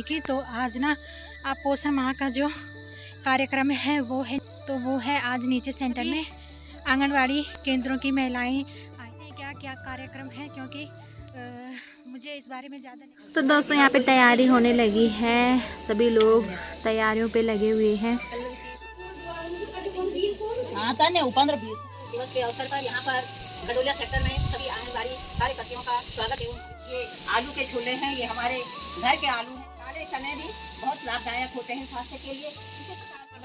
की। तो आज ना आप पोषण माह का जो कार्यक्रम है वो है आज नीचे सेंटर में आंगनवाड़ी केंद्रों की महिलाएं आई। क्या क्या कार्यक्रम है, क्योंकि मुझे इस बारे में ज़्यादा नहीं। तो दोस्तों यहाँ पे तैयारी होने लगी है, सभी लोग तैयारियों पे लगे हुए हैं। दिवस के अवसर पर यहाँ पर गडोलिया सेक्टर में सभी आंगनबाड़ी कार्यकर्तियों का स्वागत है। ये आलू के छोले हैं, ये हमारे घर के आलू हैं। काले चने भी बहुत लाभदायक होते हैं स्वास्थ्य के लिए।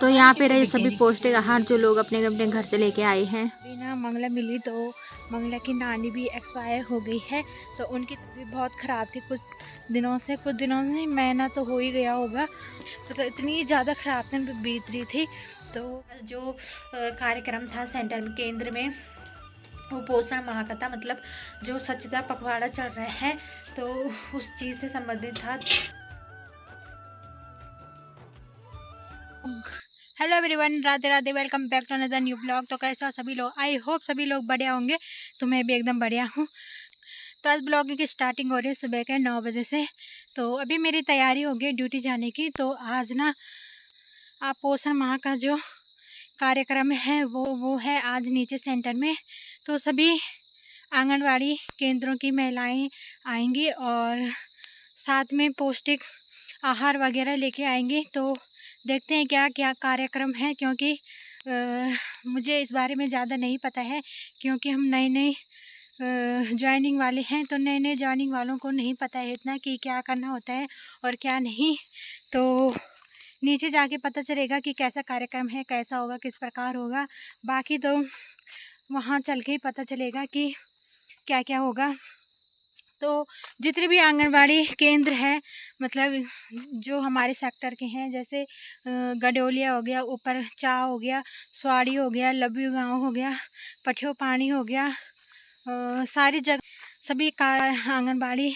तो यहाँ पे रहे सभी पौष्टिक आहार जो लोग अपने अपने घर से लेके आए हैं। बिना मंगला मिली तो मंगला की नानी भी एक्सपायर हो गई है, तो उनकी तबीयत बहुत ख़राब थी कुछ दिनों से महीना तो हो ही गया होगा। तो इतनी ज़्यादा ख़राब दिन बीत रही थी। तो जो कार्यक्रम था सेंटर में केंद्र में वो पोषण माह का था, मतलब जो स्वच्छता पखवाड़ा चल रहा है तो उस चीज़ से संबंधित था। Hello everyone, Radhe Radhe, welcome back to another new blog. तो कैसे हो सभी लोग? आई होप सभी लोग बढ़िया होंगे। तो मैं भी एकदम बढ़िया हूँ। तो आज ब्लॉगिंग की स्टार्टिंग हो रही है सुबह के 9 बजे से। तो अभी मेरी तैयारी हो गई ड्यूटी जाने की। तो आज ना आप पोषण माह का जो कार्यक्रम है वो है आज नीचे सेंटर में। तो सभी आंगनवाड़ी केंद्रों की महिलाएं आएंगी और साथ में पौष्टिक आहार वगैरह लेके आएंगी। तो देखते हैं क्या क्या कार्यक्रम है, क्योंकि मुझे इस बारे में ज़्यादा नहीं पता है, क्योंकि हम नए ज्वाइनिंग वाले हैं। तो नए ज्वाइनिंग वालों को नहीं पता है इतना कि क्या करना होता है और क्या नहीं। तो नीचे जाके पता चलेगा कि कैसा कार्यक्रम है, कैसा होगा, किस प्रकार होगा। बाकी तो वहाँ चल के ही पता चलेगा कि क्या क्या होगा। तो जितने भी आंगनवाड़ी केंद्र है, मतलब जो हमारे सेक्टर के हैं, जैसे गडोलिया हो गया, ऊपर चा हो गया, स्वाड़ी हो गया, लब्यू गांव हो गया, पठियो पानी हो गया, सारी जगह सभी आंगनबाड़ी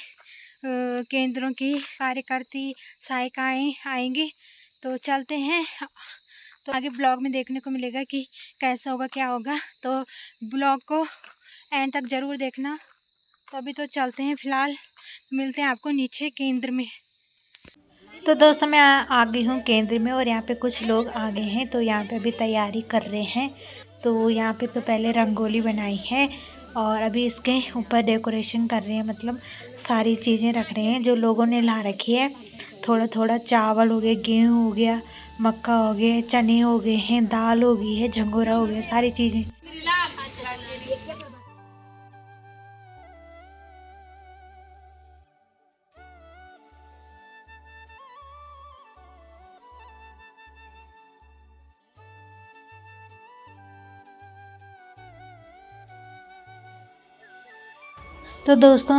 केंद्रों की कार्यकर्ती सहायिकाएँ आएंगी। तो चलते हैं, तो आगे ब्लॉग में देखने को मिलेगा कि कैसा होगा, क्या होगा। तो ब्लॉग को एंड तक ज़रूर देखना। तो अभी तो चलते हैं, फ़िलहाल मिलते हैं आपको नीचे केंद्र में। तो दोस्तों मैं आ गई हूँ केंद्र में और यहाँ पे कुछ लोग आ गए हैं। तो यहाँ पे अभी तैयारी कर रहे हैं। तो यहाँ पे तो पहले रंगोली बनाई है और अभी इसके ऊपर डेकोरेशन कर रहे हैं, मतलब सारी चीज़ें रख रहे हैं जो लोगों ने ला रखी है। थोड़ा थोड़ा चावल हो गया, गेहूँ हो गया, मक्का हो गया, चने हो गए हैं, दाल हो गई है, झंगोरा हो गया, सारी चीज़ें। तो दोस्तों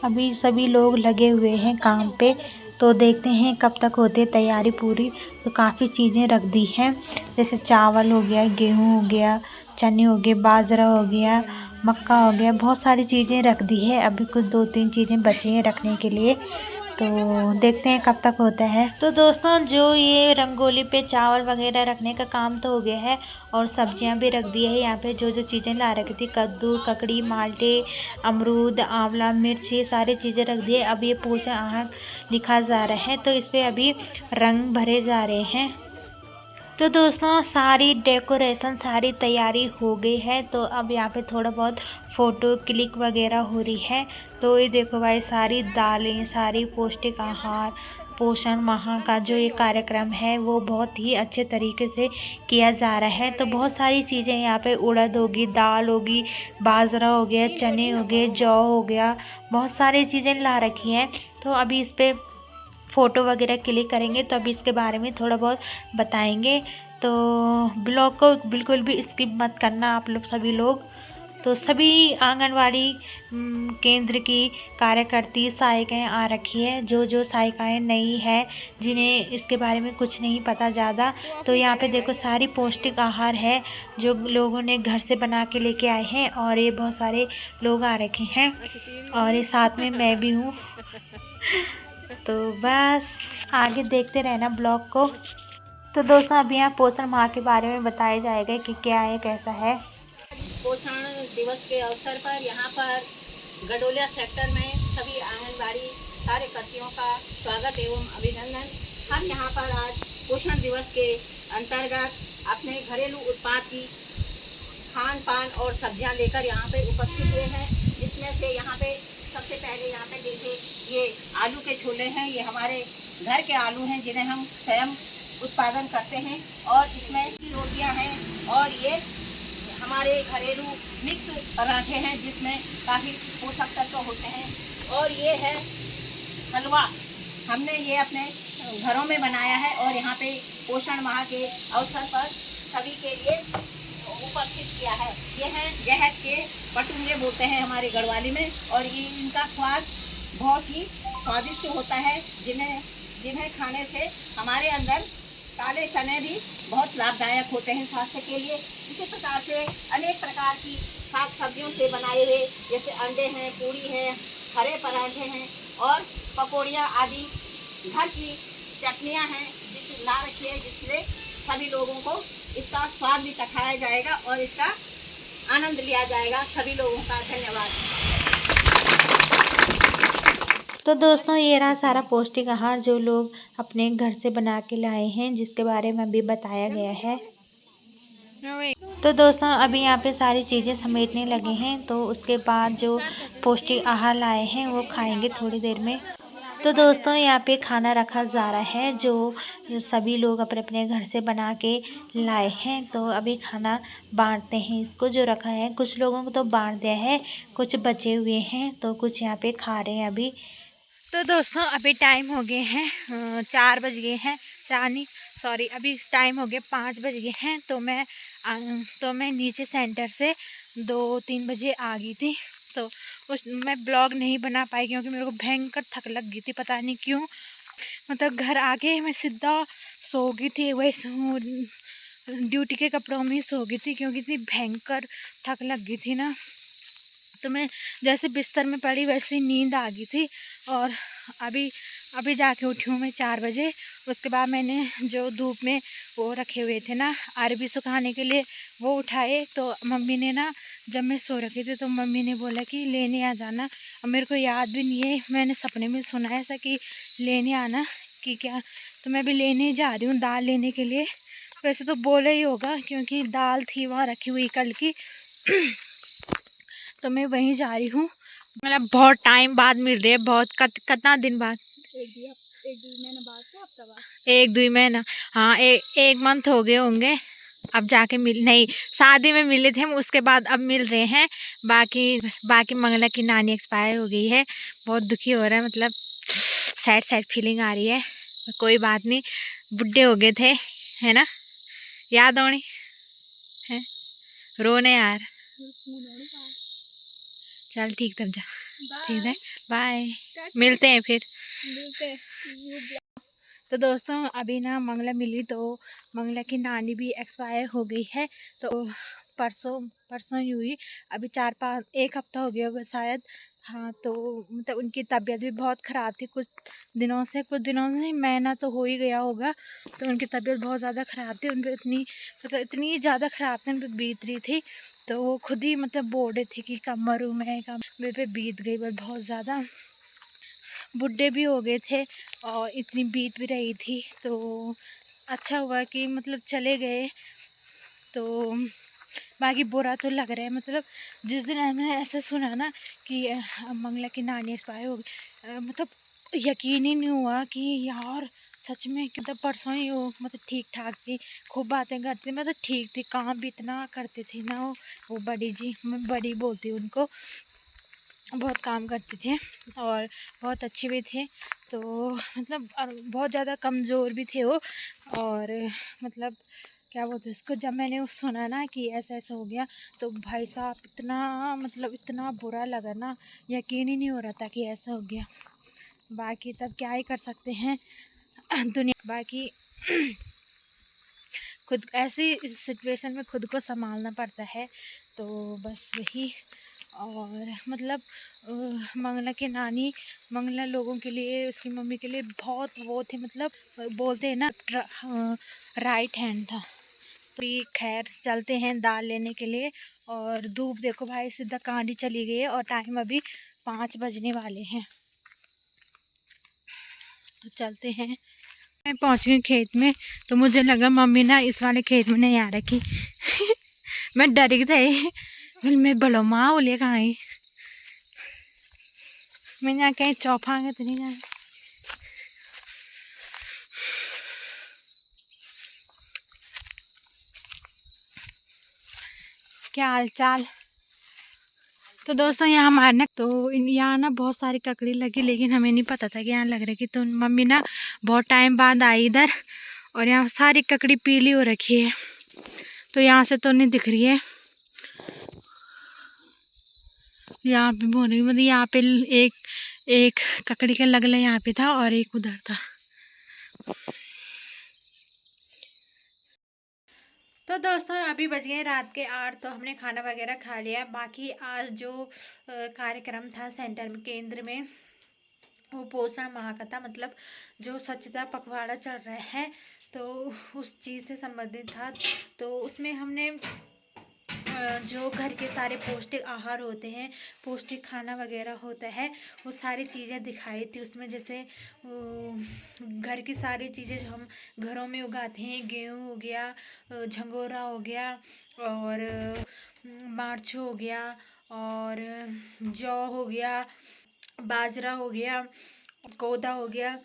अभी सभी लोग लगे हुए हैं काम पे। तो देखते हैं कब तक होती है तैयारी पूरी। तो काफ़ी चीज़ें रख दी हैं, जैसे चावल हो गया, गेहूँ हो गया, चने हो गए, बाजरा हो गया, मक्का हो गया, बहुत सारी चीज़ें रख दी है। अभी कुछ 2-3 चीज़ें बची हैं रखने के लिए। तो देखते हैं कब तक होता है। तो दोस्तों जो ये रंगोली पे चावल वगैरह रखने का काम तो हो गया है और सब्जियां भी रख दी है। यहाँ पे जो जो चीज़ें ला रखी थी, कद्दू, ककड़ी, माल्टे, अमरूद, आंवला, मिर्च, ये सारी चीज़ें रख दी है। अब ये पोषण आहार लिखा जा रहा है, तो इस पर अभी रंग भरे जा रहे हैं। तो दोस्तों सारी डेकोरेशन, सारी तैयारी हो गई है। तो अब यहाँ पे थोड़ा बहुत फ़ोटो क्लिक वगैरह हो रही है। तो ये देखो भाई, सारी दालें, सारी पौष्टिक आहार, पोषण माह का जो ये कार्यक्रम है वो बहुत ही अच्छे तरीके से किया जा रहा है। तो बहुत सारी चीज़ें यहाँ पे, उड़द होगी, दाल होगी, बाजरा हो गया, चने हो गए, जौ हो गया, बहुत सारी चीज़ें ला रखी हैं। तो अभी इस पर फ़ोटो वगैरह क्लिक करेंगे तो अभी इसके बारे में थोड़ा बहुत बताएंगे। तो ब्लॉग को बिल्कुल भी स्किप मत करना आप लोग सभी लोग। तो सभी आंगनवाड़ी केंद्र की कार्यकर्ती सहायिकाएँ आ रखी है। जो जो सहायिकाएँ नई है, जिन्हें इसके बारे में कुछ नहीं पता ज़्यादा, तो यहाँ पे देखो सारी पौष्टिक आहार है जो लोगों ने घर से बना के लेके आए हैं। और ये बहुत सारे लोग आ रखे हैं और ये साथ में मैं भी हूँ। तो बस आगे देखते रहना ब्लॉग को। तो दोस्तों अभी यहाँ पोषण माह के बारे में बताया जाएगा कि क्या है, कैसा है। पोषण दिवस के अवसर पर यहाँ पर गडोलिया सेक्टर में सभी आंगनबाड़ी कार्यकर्तियों का स्वागत एवं अभिनंदन हम यहाँ पर आज पोषण दिवस के अंतर्गत अपने घरेलू उत्पाद की खान पान और सब्जियाँ लेकर यहाँ पे उपस्थित हुए हैं। इसमें से यहाँ पे सबसे पहले यहाँ पे देखिए ये आलू के छोले हैं। ये हमारे घर के आलू हैं जिन्हें हम स्वयं उत्पादन करते हैं। और इसमें रोटियाँ हैं और ये हमारे घरेलू मिक्स पराठे हैं जिसमें काफ़ी पोषक तत्व होते हैं। और ये है हलवा, हमने ये अपने घरों में बनाया है और यहाँ पे पोषण माह के अवसर पर सभी के लिए उपस्थित किया है। ये है गहत के बटुंगे बोलते हैं हमारे गढ़वाली में, और ये इनका स्वाद बहुत ही स्वादिष्ट होता है, जिन्हें खाने से हमारे अंदर काले चने भी बहुत लाभदायक होते हैं स्वास्थ्य के लिए। इसी प्रकार से अनेक प्रकार की साग सब्जियों से बनाए हुए जैसे अंडे हैं, पूरी है, हरे पराठे हैं और पकौड़ियाँ आदि घर की चटनियाँ हैं जिसे ला रखी है, जिससे सभी लोगों को इसका स्वाद भी चखाया जाएगा और इसका आनंद लिया जाएगा। सभी लोगों का धन्यवाद। तो दोस्तों ये रहा सारा पौष्टिक आहार जो लोग अपने घर से बना के लाए हैं, जिसके बारे में अभी बताया गया है। तो दोस्तों अभी यहाँ पे सारी चीज़ें समेटने लगे हैं, तो उसके बाद जो पौष्टिक आहार लाए हैं वो खाएंगे थोड़ी देर में। तो दोस्तों यहाँ पे खाना रखा जा रहा है जो सभी लोग अपने अपने घर से बना के लाए हैं। तो अभी खाना बांटते हैं इसको, जो रखा है कुछ लोगों को तो बांट दिया है, कुछ बचे हुए हैं तो कुछ यहाँ पे खा रहे हैं अभी। तो दोस्तों अभी टाइम हो गए हैं 4 बज गए हैं, 4 नहीं सॉरी, अभी टाइम हो गए 5 बज गए हैं। तो मैं नीचे सेंटर से 2-3 बजे आ गई थी। तो मैं ब्लॉग नहीं बना पाई क्योंकि मेरे को भयंकर थक लग गई थी, पता नहीं क्यों। मतलब घर आके मैं सीधा सो गई थी, वही ड्यूटी के कपड़ों में ही सो गई थी क्योंकि इतनी भयंकर थक लग गई थी ना। तो मैं जैसे बिस्तर में पड़ी वैसे ही नींद आ गई थी। और अभी जाके उठी हूँ मैं 4 बजे। उसके बाद मैंने जो धूप में वो रखे हुए थे ना अरबी सुखाने के लिए, वो उठाए। तो मम्मी ने ना, जब मैं सो रखी थी तो मम्मी ने बोला कि लेने आ जाना। अब मेरे को याद भी नहीं है, मैंने सपने में सुना है ऐसा कि लेने आना कि क्या। तो मैं भी लेने जा रही हूँ दाल लेने के लिए। वैसे तो बोला ही होगा क्योंकि दाल थी वहाँ रखी हुई कल की। तो मैं वहीं जा रही हूँ। मतलब बहुत टाइम बाद मिल रही है, बहुत कितना दिन बाद, 1-2 महीना बाद, हफ्ता बाद, 1-2 महीना, हाँ 1 मंथ हो गए होंगे। अब जाके नहीं, शादी में मिले थे हम, उसके बाद अब मिल रहे हैं। बाकी मंगला की नानी एक्सपायर हो गई है, बहुत दुखी हो रहा है, मतलब सैड फीलिंग आ रही है। कोई बात नहीं, बुढ़े हो गए थे, है ना, याद होनी है, रोने यार। चल ठीक, तब जा, ठीक है, बाय, मिलते हैं फिर। तो दोस्तों अभी ना मंगला मिली, तो मंगला की नानी भी एक्सपायर हो गई है। तो परसों ही हुई, अभी 1 हफ्ता हो गया होगा शायद। हाँ, तो मतलब उनकी तबीयत भी बहुत ख़राब थी कुछ दिनों से नहीं, महीना तो हो ही गया होगा। तो उनकी तबीयत बहुत ज़्यादा ख़राब थी, उन पर इतनी ज़्यादा ख़राब थी, उन पर बीत रही थी। तो वो खुद ही मतलब बोल रही थी कि कमर मेरे पे बीत गई, पर बहुत ज़्यादा बुढ़े भी हो गए थे और इतनी बीत भी रही थी। तो अच्छा हुआ कि मतलब चले गए। तो बाकी बुरा तो लग रहा है, मतलब जिस दिन मैंने ऐसे सुना ना कि मंगला की नानी एक्सपायर हो गई, मतलब यकीन ही नहीं हुआ कि यार सच में, मतलब परसों ही वो मतलब ठीक ठाक थी, खूब बातें करती, मतलब ठीक थी, काम भी इतना करती थी ना वो बड़ी जी, मैं बड़ी बोलती हूँ उनको, बहुत काम करते थे और बहुत अच्छे भी थे। तो मतलब बहुत ज़्यादा कमज़ोर भी थे वो। और मतलब क्या बोलते हैं इसको, जब मैंने सुना ना कि ऐसा ऐसा हो गया, तो भाई साहब इतना बुरा लगा ना, यकीन ही नहीं हो रहा था कि ऐसा हो गया। बाकी तब क्या ही कर सकते हैं दुनिया, बाकी खुद ऐसी सिचुएशन में खुद को संभालना पड़ता है। तो बस वही। और मतलब मंगला लोगों के लिए, उसकी मम्मी के लिए बहुत वो थे, मतलब बोलते हैं ना राइट हैंड था। तो ये खैर चलते हैं दाल लेने के लिए। और धूप देखो भाई सीधा कांडी चली गई है और टाइम अभी 5 बजने वाले हैं। तो चलते हैं। मैं पहुंच गई खेत में, तो मुझे लगा मम्मी ना इस वाले खेत में नहीं आ रखी। मैं डर गई थी, मैं बोलो माँ बोलिए कहाँ आई, मैं यहाँ कहीं चौपांगे तो नहीं जाना। क्या हाल चाल। तो दोस्तों यहाँ हमारे ना तो यहाँ ना बहुत सारी ककड़ी लगी, लेकिन हमें नहीं पता था कि यहाँ लग रही। तो मम्मी ना बहुत टाइम बाद आई इधर, और यहाँ सारी ककड़ी पीली हो रखी है, तो यहाँ से तो नहीं दिख रही है। यहाँ पे बोल रही मतलब यहाँ पे एक एक ककड़ी का लगला यहाँ पे था और एक उधर था। तो दोस्तों अभी बज गए रात के 8, तो हमने खाना वगैरह खा लिया। बाकी आज जो कार्यक्रम था सेंटर में, केंद्र में, वो पोषण माह का था, मतलब जो स्वच्छता पखवाड़ा चल रहा है, तो उस चीज़ से संबंधित था। तो उसमें हमने जो घर के सारे पौष्टिक आहार होते हैं, पौष्टिक खाना वगैरह होता है, वो सारी चीज़ें दिखाई थी उसमें। जैसे घर की सारी चीज़ें जो हम घरों में उगाते हैं, गेहूँ हो गया, झंगोरा हो गया, और मार्चो हो गया, और जौ हो गया, बाजरा हो गया, कोदा हो गया।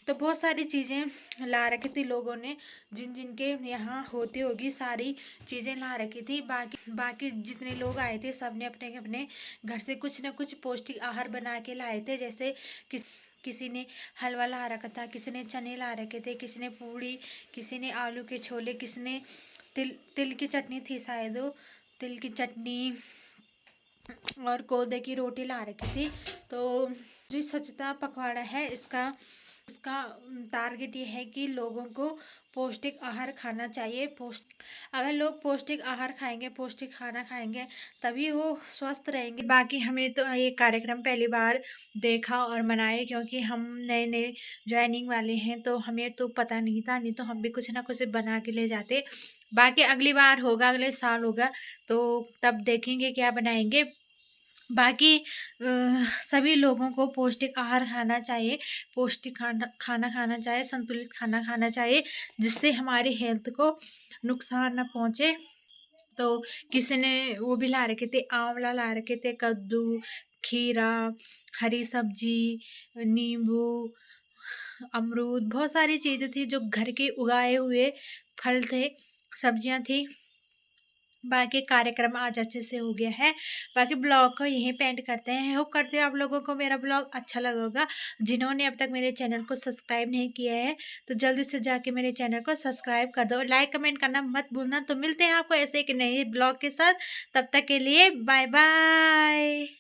तो बहुत सारी चीज़ें ला रखी थी लोगों ने, जिन जिन के यहाँ होती होगी सारी चीज़ें ला रखी थी। बाकी जितने लोग आए थे सब ने अपने अपने घर से कुछ न कुछ पौष्टिक आहार बना के लाए थे। जैसे किसी ने हलवा ला रखा था, किसी ने चने ला रखे थे, किसी ने पूड़ी, किसी ने आलू के छोले, किसी ने तिल की चटनी थी शायद, वो तिल की चटनी और कोदे की रोटी ला रखी थी। तो जो स्वच्छता पखवाड़ा है, इसका टारगेट ये है कि लोगों को पौष्टिक आहार खाना चाहिए। अगर लोग पौष्टिक आहार खाएंगे, पौष्टिक खाना खाएंगे, तभी वो स्वस्थ रहेंगे। बाकी हमें तो ये कार्यक्रम पहली बार देखा और मनाए, क्योंकि हम नए नए ज्वाइनिंग वाले हैं, तो हमें तो पता नहीं था, नहीं तो हम भी कुछ ना कुछ बना के ले जाते। बाकी अगली बार होगा, अगले साल होगा, तो तब देखेंगे क्या बनाएंगे। बाकी सभी लोगों को पौष्टिक आहार खाना चाहिए, पौष्टिक खाना खाना चाहिए, संतुलित खाना खाना चाहिए, जिससे हमारी हेल्थ को नुकसान न पहुँचे। तो किसी ने वो भी ला रखे थे, आंवला ला रखे थे, कद्दू, खीरा, हरी सब्जी, नींबू, अमरूद, बहुत सारी चीज़ें थी जो घर के उगाए हुए फल थे, सब्जियां थी। बाकी कार्यक्रम आज अच्छे से हो गया है। बाकी ब्लॉग को यहीं पेंट करते हैं। होप करते हैं आप लोगों को मेरा ब्लॉग अच्छा लगा होगा। जिन्होंने अब तक मेरे चैनल को सब्सक्राइब नहीं किया है, तो जल्दी से जाके मेरे चैनल को सब्सक्राइब कर दो, लाइक कमेंट करना मत भूलना। तो मिलते हैं आपको ऐसे एक नए ब्लॉग के साथ, तब तक के लिए बाय बाय।